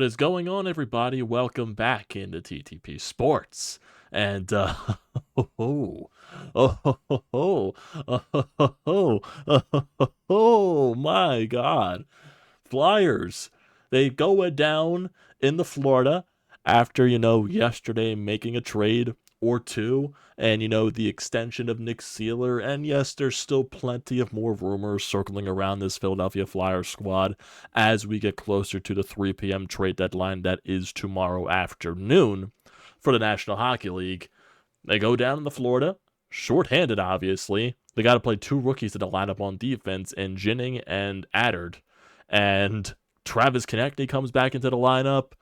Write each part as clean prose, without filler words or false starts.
What is going on, everybody? Welcome back into TTP Sports. And, oh, oh, oh, oh, my God. Flyers, they go down in the Florida after, yesterday making a trade or two, and, the extension of Nick Sealer. And yes, there's still plenty of more rumors circling around this Philadelphia Flyers squad as we get closer to the 3 p.m. trade deadline that is tomorrow afternoon for the National Hockey League. They go down in the Florida, shorthanded, obviously. They got to play two rookies in the lineup on defense in Ginning and Addard. And Travis Konechny comes back into the lineup.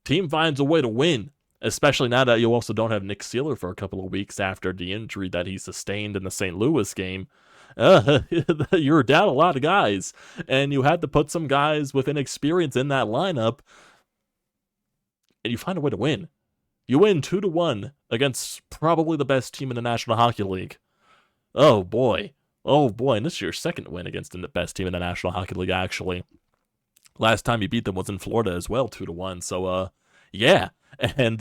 Team finds a way to win, especially now that you also don't have Nick Sealer for a couple of weeks after the injury that he sustained in the St. Louis game. You're down a lot of guys, and you had to put some guys with inexperience in that lineup, and you find a way to win. You win 2-1 against probably the best team in the National Hockey League. Oh boy, and this is your second win against the best team in the National Hockey League, actually. Last time you beat them was in Florida as well, 2-1. So, yeah. And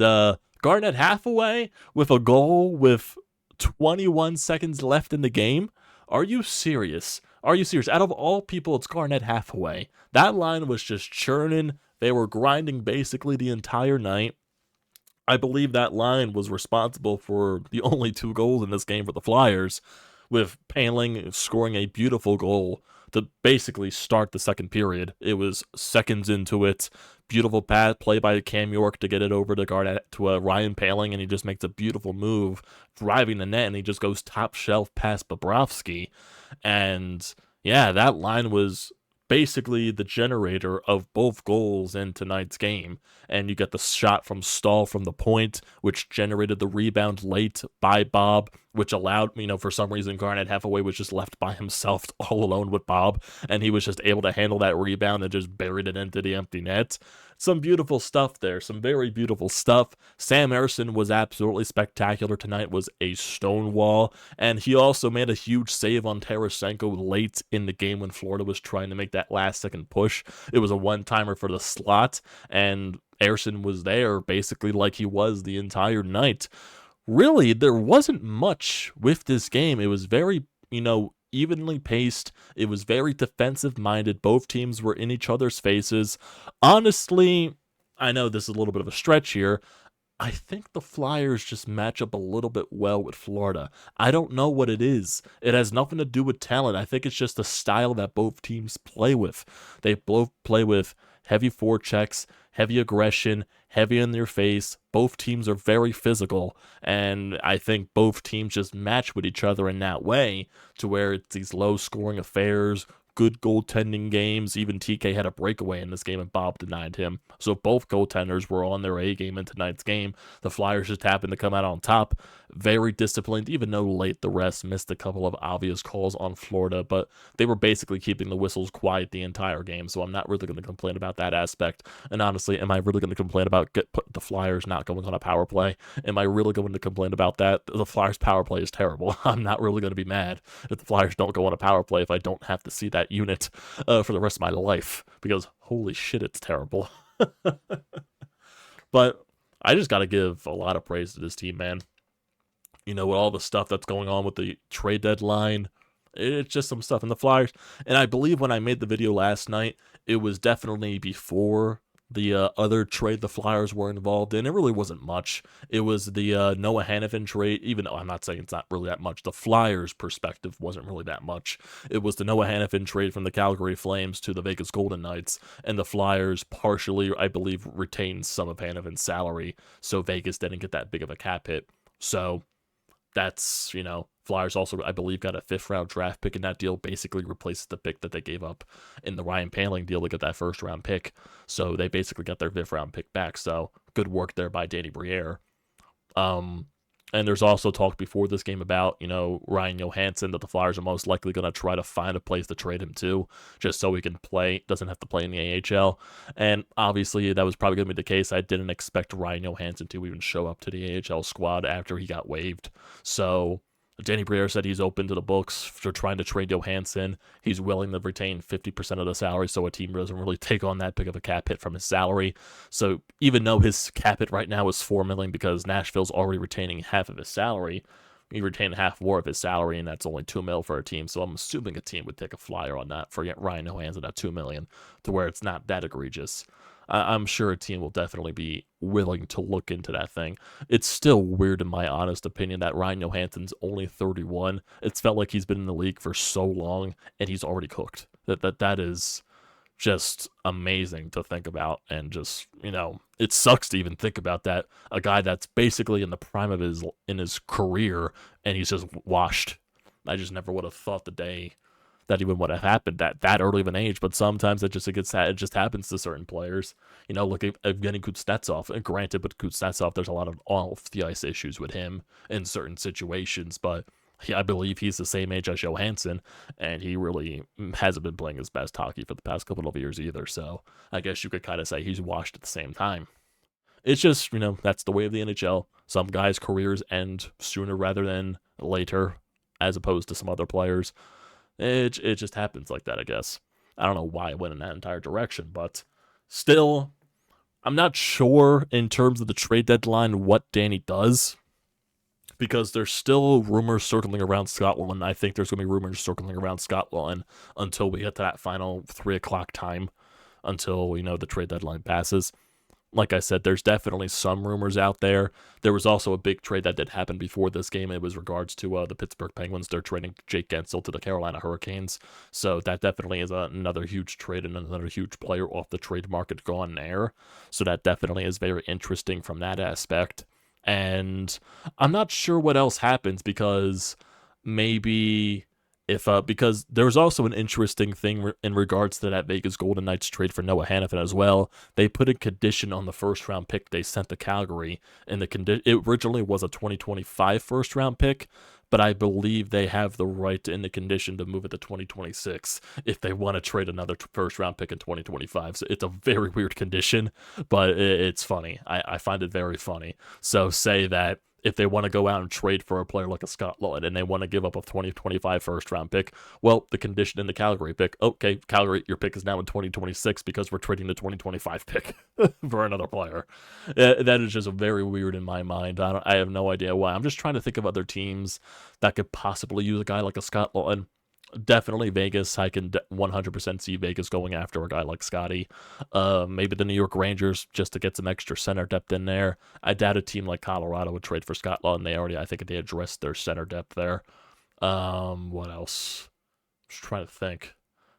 Garnet Hathaway with a goal with 21 seconds left in the game. Are you serious? Are you serious? Out of all people, it's Garnet Hathaway. That line was just churning. They were grinding basically the entire night. I believe that line was responsible for the only 2 goals in this game for the Flyers, with Paling scoring a beautiful goal to basically start the second period. It was seconds into it. Beautiful play by Cam York to get it over to Garnet to Ryan Paling, and he just makes a beautiful move, driving the net, and he just goes top shelf past Bobrovsky. And yeah, that line was basically the generator of both goals in tonight's game. And you get the shot from Stahl from the point, which generated the rebound late by Bob, which allowed, for some reason, Garnet Hathaway was just left by himself all alone with Bob, and he was just able to handle that rebound and just buried it into the empty net. Some beautiful stuff there, some very beautiful stuff. Sam Ersson was absolutely spectacular tonight, was a stonewall, and he also made a huge save on Tarasenko late in the game when Florida was trying to make that last-second push. It was a one-timer for the slot, and Ersson was there basically like he was the entire night. Really, there wasn't much with this game. It was very, evenly paced. It was very defensive-minded. Both teams were in each other's faces. Honestly, I know this is a little bit of a stretch here. I think the Flyers just match up a little bit well with Florida. I don't know what it is. It has nothing to do with talent. I think it's just the style that both teams play with. They both play with heavy forechecks, heavy aggression, heavy in their face. Both teams are very physical, and I think both teams just match with each other in that way, to where it's these low-scoring affairs, good goaltending games. Even TK had a breakaway in this game, and Bob denied him. So both goaltenders were on their A game in tonight's game. The Flyers just happened to come out on top. Very disciplined, even though late the rest missed a couple of obvious calls on Florida, but they were basically keeping the whistles quiet the entire game, so I'm not really going to complain about that aspect. And honestly, am I really going to complain about the Flyers not going on a power play? Am I really going to complain about that? The Flyers power play is terrible. I'm not really going to be mad if the Flyers don't go on a power play if I don't have to see that unit for the rest of my life, because holy shit, it's terrible. But I just got to give a lot of praise to this team, man. With all the stuff that's going on with the trade deadline, it's just some stuff in the Flyers. And I believe when I made the video last night, it was definitely before the other trade the Flyers were involved in. It really wasn't much. It was the Noah Hanifin trade, even though I'm not saying it's not really that much. The Flyers' perspective wasn't really that much. It was the Noah Hanifin trade from the Calgary Flames to the Vegas Golden Knights, and the Flyers partially, I believe, retained some of Hanifin's salary, so Vegas didn't get that big of a cap hit. So that's, Flyers also, I believe, got a 5th-round draft pick in that deal, basically replaces the pick that they gave up in the Ryan Paling deal to get that 1st-round pick. So they basically got their 5th-round pick back. So good work there by Danny Briere. And there's also talk before this game about, Ryan Johansson, that the Flyers are most likely going to try to find a place to trade him to, just so he can play, doesn't have to play in the AHL. And obviously, that was probably going to be the case. I didn't expect Ryan Johansson to even show up to the AHL squad after he got waived. So Danny Briere said he's open to the books for trying to trade Johansson. He's willing to retain 50% of the salary, so a team doesn't really take on that big of a cap hit from his salary. So even though his cap hit right now is $4 million because Nashville's already retaining half of his salary, he retained half more of his salary, and that's only $2 million for a team. So I'm assuming a team would take a flyer on that for Ryan Johansson at $2 million, to where it's not that egregious. I'm sure a team will definitely be willing to look into that thing. It's still weird, in my honest opinion, that Ryan Johansson's only 31. It's felt like he's been in the league for so long, and he's already cooked. That is just amazing to think about, and just, it sucks to even think about that. A guy that's basically in the prime of his career, and he's just washed. I just never would have thought the day that even would have happened at that early of an age, but sometimes it just happens to certain players. Look at Evgeny Kuznetsov. And granted, with Kuznetsov, there's a lot of off the ice issues with him in certain situations, but I believe he's the same age as Johansson, and he really hasn't been playing his best hockey for the past couple of years either. So I guess you could kind of say he's washed at the same time. It's just, that's the way of the NHL. Some guys' careers end sooner rather than later, as opposed to some other players. It just happens like that, I guess. I don't know why it went in that entire direction, but still, I'm not sure in terms of the trade deadline what Danny does, because there's still rumors circling around Scott Laughton. I think there's going to be rumors circling around Scott Laughton until we get to that final 3 o'clock time, until, the trade deadline passes. Like I said, there's definitely some rumors out there. There was also a big trade that did happen before this game. It was regards to the Pittsburgh Penguins. They're trading Jake Guentzel to the Carolina Hurricanes. So that definitely is another huge trade and another huge player off the trade market gone there. So that definitely is very interesting from that aspect. And I'm not sure what else happens, because maybe because there's also an interesting thing in regards to that Vegas Golden Knights trade for Noah Hanifin as well. They put a condition on the first round pick they sent to Calgary, and it originally was a 2025 first round pick, but I believe they have the right in the condition to move it to 2026 if they want to trade another first round pick in 2025. So it's a very weird condition, but it's funny. I find it very funny. So say that if they want to go out and trade for a player like a Scott Laughton and they want to give up a 2025 first round pick, well, the condition in the Calgary pick, okay, Calgary, your pick is now in 2026 because we're trading the 2025 pick for another player. That is just very weird in my mind. I have no idea why. I'm just trying to think of other teams that could possibly use a guy like a Scott Laughton. Definitely Vegas. I can 100% see Vegas going after a guy like Scotty. Maybe the New York Rangers, just to get some extra center depth in there. I doubt a team like Colorado would trade for Scott Laughton. I think they addressed their center depth there. What else? Just trying to think,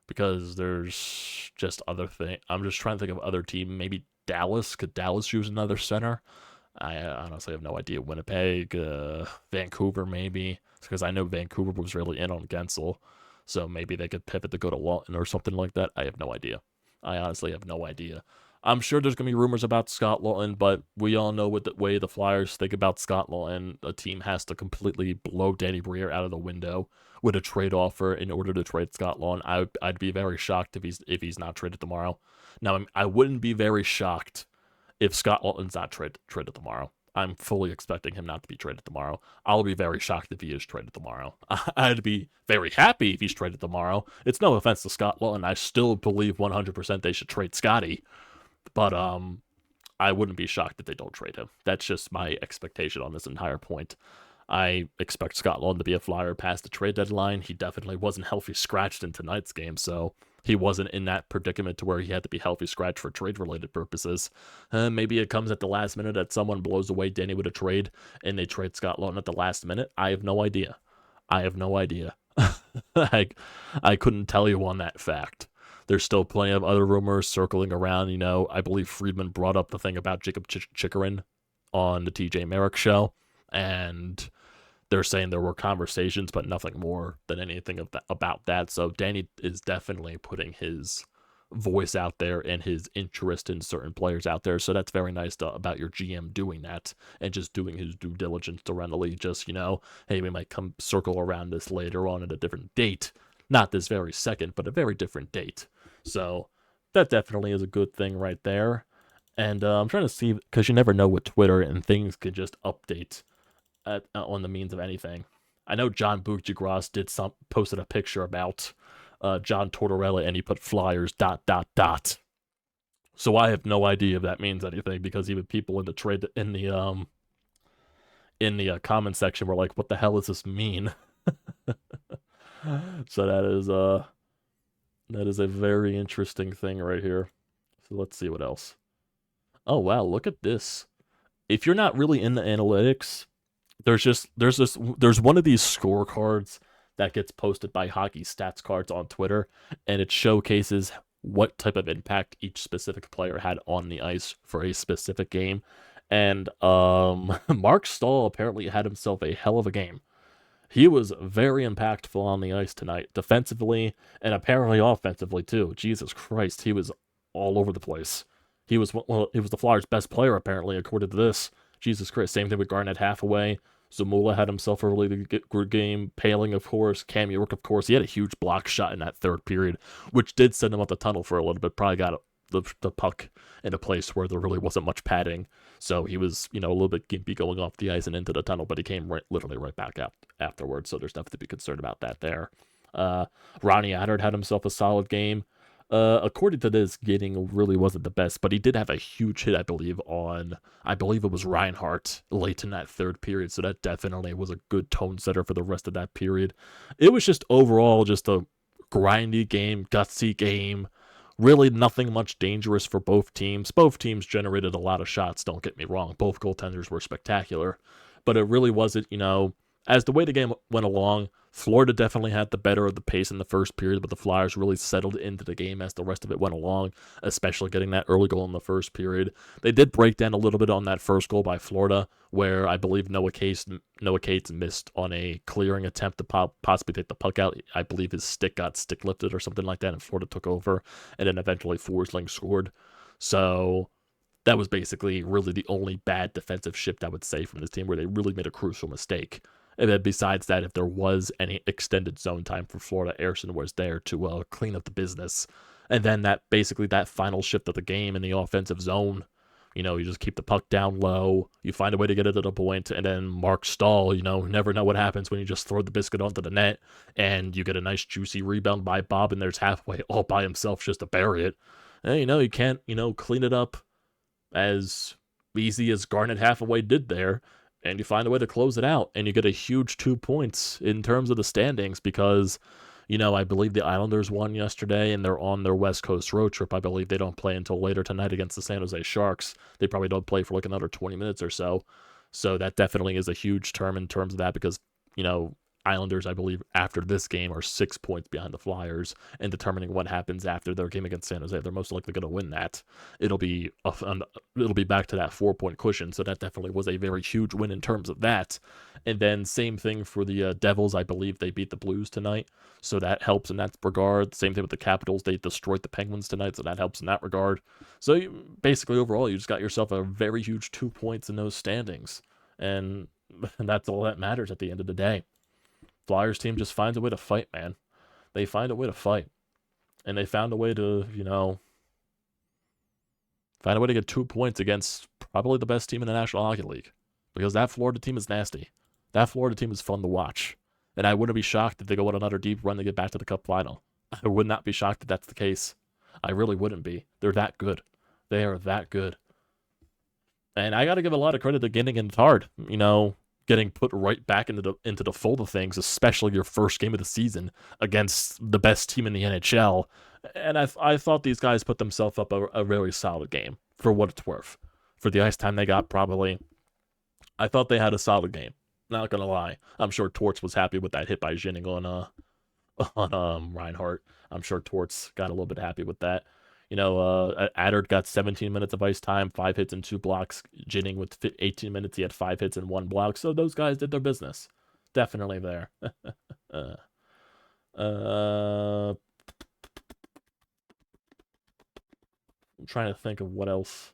because there's just other things. I'm just trying to think of other team. Maybe Dallas. Could Dallas use another center? I honestly have no idea. Winnipeg, Vancouver, maybe, because I know Vancouver was really in on Guentzel. So maybe they could pivot to go to Laughton or something like that. I have no idea. I honestly have no idea. I'm sure there's going to be rumors about Scott Laughton, but we all know what the way the Flyers think about Scott Laughton. A team has to completely blow Danny Briere out of the window with a trade offer in order to trade Scott Laughton. I'd be very shocked if he's not traded tomorrow. Now, I wouldn't be very shocked if Scott Laughton's not traded tomorrow. I'm fully expecting him not to be traded tomorrow. I'll be very shocked if he is traded tomorrow. I'd be very happy if he's traded tomorrow. It's no offense to Scott Laughton. I still believe 100% they should trade Scotty. But I wouldn't be shocked if they don't trade him. That's just my expectation on this entire point. I expect Scott Laughton to be a Flyer past the trade deadline. He definitely wasn't healthy scratched in tonight's game, so he wasn't in that predicament to where he had to be healthy scratched for trade-related purposes. Maybe it comes at the last minute that someone blows away Danny with a trade, and they trade Scott Laughton at the last minute. I have no idea. I couldn't tell you on that fact. There's still plenty of other rumors circling around. I believe Friedman brought up the thing about Jacob Chikrin on the TJ Merrick show, and they're saying there were conversations, but nothing more than anything about that. So Danny is definitely putting his voice out there and his interest in certain players out there. So that's very nice about your GM doing that and just doing his due diligence around the league. Just, hey, we might come circle around this later on at a different date. Not this very second, but a very different date. So that definitely is a good thing right there. And I'm trying to see, because you never know with Twitter, and things could just update on the means of anything. I know John Buccigross posted a picture about John Tortorella, and he put Flyers ... So I have no idea if that means anything, because even people in the trade in the comment section were like, "What the hell does this mean?" So that is a very interesting thing right here. So let's see what else. Oh wow, look at this. If you're not really in the analytics, there's one of these scorecards that gets posted by Hockey Stats Cards on Twitter, and it showcases what type of impact each specific player had on the ice for a specific game. And Mark Stahl apparently had himself a hell of a game. He was very impactful on the ice tonight, defensively and apparently offensively too. Jesus Christ, he was all over the place. He was the Flyers' best player apparently, according to this. Jesus Christ. Same thing with Garnet, Hathaway. Zamula had himself a really good game. Paling, of course. Cam York, of course. He had a huge block shot in that third period, which did send him up the tunnel for a little bit. Probably got the puck in a place where there really wasn't much padding. So he was, a little bit gimpy going off the ice and into the tunnel, but he came literally right back out afterwards. So there's nothing to be concerned about that there. Ronnie Attard had himself a solid game. According to this, Gidding really wasn't the best, but he did have a huge hit, I believe it was Reinhardt late in that third period, so that definitely was a good tone setter for the rest of that period. It was just overall just a grindy game, gutsy game, really nothing much dangerous for both teams. Both teams generated a lot of shots, don't get me wrong. Both goaltenders were spectacular, but it really wasn't, as the way the game went along, Florida definitely had the better of the pace in the first period, but the Flyers really settled into the game as the rest of it went along, especially getting that early goal in the first period. They did break down a little bit on that first goal by Florida, where I believe Noah Cates missed on a clearing attempt to possibly take the puck out. I believe his stick got stick lifted or something like that, and Florida took over, and then eventually Forsling scored. So that was basically really the only bad defensive shift I would say from this team, where they really made a crucial mistake. And then besides that, if there was any extended zone time for Florida, Ayrson was there to clean up the business. And then that final shift of the game in the offensive zone, you just keep the puck down low, you find a way to get it to the point, and then Mark Stahl, never know what happens when you just throw the biscuit onto the net, and you get a nice juicy rebound by Bob, and there's Hathaway all by himself just to bury it. And, you can't, clean it up as easy as Garnet Hathaway did there, and you find a way to close it out, and you get a huge 2 points in terms of the standings because, I believe the Islanders won yesterday, and they're on their West Coast road trip. I believe they don't play until later tonight against the San Jose Sharks. They probably don't play for like another 20 minutes or so. So that definitely is a huge term in terms of that because, Islanders, I believe, after this game are 6 points behind the Flyers, and determining what happens after their game against San Jose, they're most likely going to win that. It'll be back to that 4-point cushion, so that definitely was a very huge win in terms of that. And then same thing for the Devils. I believe they beat the Blues tonight, so that helps in that regard. Same thing with the Capitals. They destroyed the Penguins tonight, so that helps in that regard. So basically, overall, you just got yourself a very huge 2 points in those standings, and that's all that matters at the end of the day. Flyers team just finds a way to fight, man. They find a way to fight. And they found a way to, find a way to get 2 points against probably the best team in the National Hockey League. Because that Florida team is nasty. That Florida team is fun to watch. And I wouldn't be shocked if they go on another deep run to get back to the Cup final. I would not be shocked if that's the case. I really wouldn't be. They're that good. They are that good. And I got to give a lot of credit to Ginning and Tard. Getting put right back into the fold of things, especially your first game of the season against the best team in the NHL. And I thought these guys put themselves up a very solid game for what it's worth. For the ice time they got, probably, I thought they had a solid game. Not gonna lie, I'm sure Torts was happy with that hit by Ginning on Reinhardt. I'm sure Torts got a little bit happy with that. Adard got 17 minutes of ice time, 5 hits and 2 blocks. Ginning with 18 minutes, he had 5 hits and 1 block. So those guys did their business. Definitely there. I'm trying to think of what else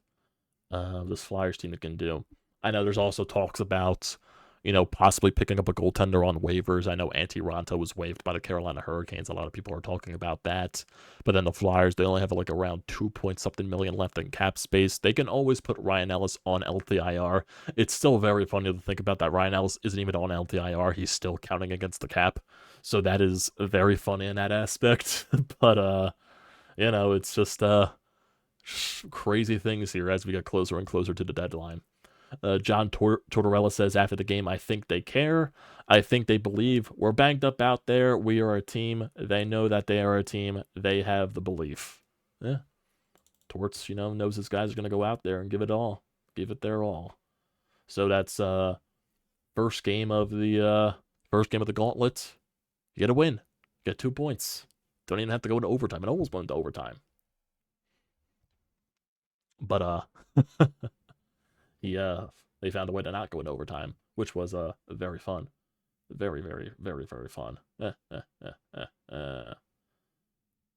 this Flyers team can do. I know there's also talks about, possibly picking up a goaltender on waivers. I know Antti Raanta was waived by the Carolina Hurricanes. A lot of people are talking about that. But then the Flyers, they only have like around 2-point-something million left in cap space. They can always put Ryan Ellis on LTIR. It's still very funny to think about that Ryan Ellis isn't even on LTIR. He's still counting against the cap. So that is very funny in that aspect. But, it's just crazy things here as we get closer and closer to the deadline. John Tortorella says after the game, I think they care. I think they believe. We're banged up out there. We are a team. They know that they are a team. They have the belief. Yeah. Torts, knows his guys are going to go out there and give it all. Give it their all. So that's first game of the gauntlet. You get a win. You get 2 points. Don't even have to go into overtime. It almost went into overtime. But they found a way to not go into overtime, which was very fun. Very, very, very, very fun.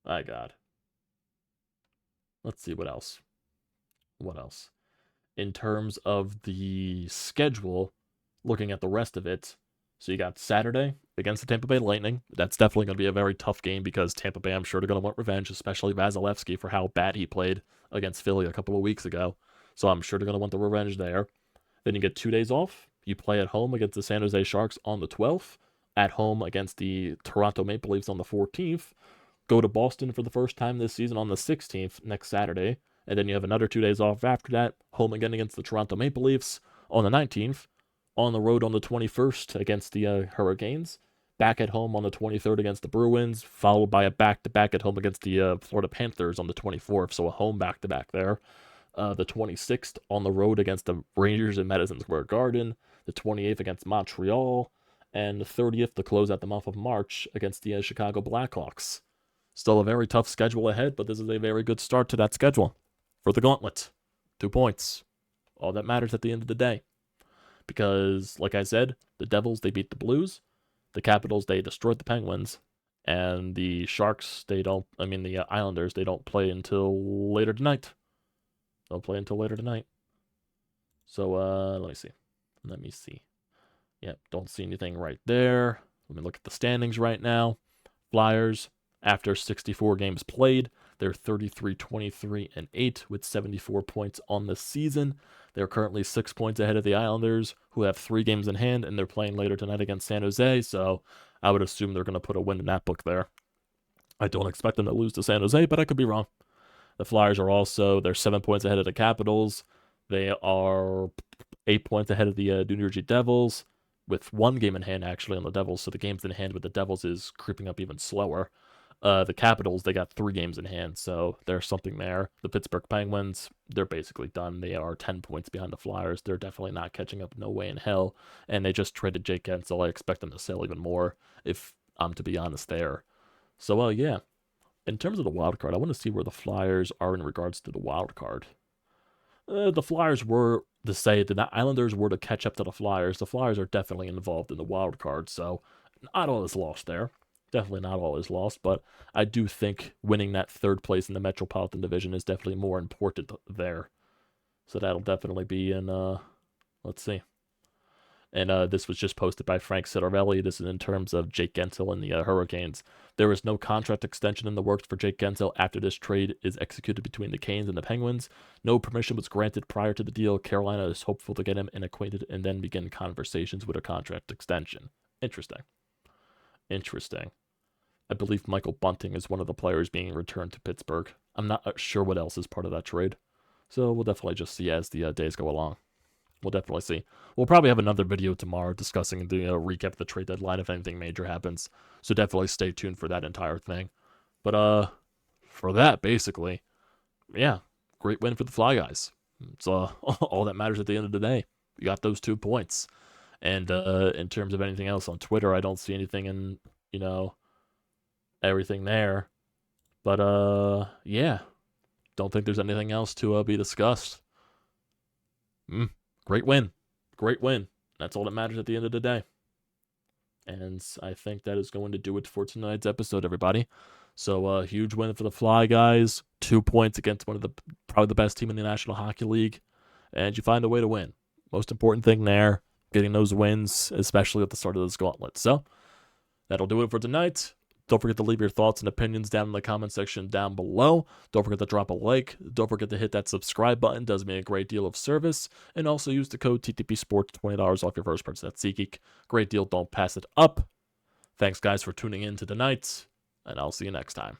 My God. Let's see what else. What else? In terms of the schedule, looking at the rest of it, so you got Saturday against the Tampa Bay Lightning. That's definitely going to be a very tough game because Tampa Bay, I'm sure they're going to want revenge, especially Vasilevsky for how bad he played against Philly a couple of weeks ago. So I'm sure they're going to want the revenge there. Then you get 2 days off. You play at home against the San Jose Sharks on the 12th, at home against the Toronto Maple Leafs on the 14th, go to Boston for the first time this season on the 16th next Saturday, and then you have another 2 days off after that, home again against the Toronto Maple Leafs on the 19th, on the road on the 21st against the Hurricanes, back at home on the 23rd against the Bruins, followed by a back-to-back at home against the Florida Panthers on the 24th, so a home back-to-back there. The 26th on the road against the Rangers in Madison Square Garden, the 28th against Montreal, and the 30th to close out the month of March against the Chicago Blackhawks. Still a very tough schedule ahead, but this is a very good start to that schedule for the gauntlet. 2 points. All that matters at the end of the day. Because, like I said, the Devils, they beat the Blues. The Capitals, they destroyed the Penguins. And the Sharks, the Islanders, they don't play until later tonight. They'll play until later tonight. So, let me see. Yep, don't see anything right there. Let me look at the standings right now. Flyers, after 64 games played, they're 33-23-8 with 74 points on the season. They're currently 6 points ahead of the Islanders, who have 3 games in hand, and they're playing later tonight against San Jose, so I would assume they're going to put a win in that book there. I don't expect them to lose to San Jose, but I could be wrong. The Flyers are they're 7 points ahead of the Capitals. They are 8 points ahead of the New Jersey Devils, with 1 game in hand, actually, on the Devils, so the games in hand with the Devils is creeping up even slower. The Capitals, they got 3 games in hand, so there's something there. The Pittsburgh Penguins, they're basically done. They are 10 points behind the Flyers. They're definitely not catching up, no way in hell. And they just traded Jake Gensel. I expect them to sell even more, if I'm to be honest there. So, yeah. In terms of the wild card, I want to see where the Flyers are in regards to the wild card. The Flyers were to say that the Islanders were to catch up to the Flyers. The Flyers are definitely involved in the wild card, so not all is lost there. Definitely not all is lost, but I do think winning that 3rd place in the Metropolitan Division is definitely more important there. So that'll definitely be in, let's see. And this was just posted by Frank Citarelli. This is in terms of Jake Gensel and the Hurricanes. There is no contract extension in the works for Jake Gensel after this trade is executed between the Canes and the Penguins. No permission was granted prior to the deal. Carolina is hopeful to get him acquainted and then begin conversations with a contract extension. Interesting. I believe Michael Bunting is one of the players being returned to Pittsburgh. I'm not sure what else is part of that trade. So we'll definitely just see as the days go along. We'll definitely see. We'll probably have another video tomorrow discussing the recap of the trade deadline if anything major happens. So definitely stay tuned for that entire thing. But for that, basically, yeah, great win for the Fly Guys. It's all that matters at the end of the day. You got those 2 points. And in terms of anything else on Twitter, I don't see anything in, everything there. But yeah, don't think there's anything else to be discussed. Great win. That's all that matters at the end of the day. And I think that is going to do it for tonight's episode, everybody. So huge win for the Fly Guys. 2 points against probably the best team in the National Hockey League. And you find a way to win. Most important thing there, getting those wins, especially at the start of this gauntlet. So that'll do it for tonight. Don't forget to leave your thoughts and opinions down in the comment section down below. Don't forget to drop a like. Don't forget to hit that subscribe button. It does me a great deal of service. And also use the code TTPSPORTS, $20 off your first purchase at SEATGEEK. Great deal. Don't pass it up. Thanks, guys, for tuning in to tonight, and I'll see you next time.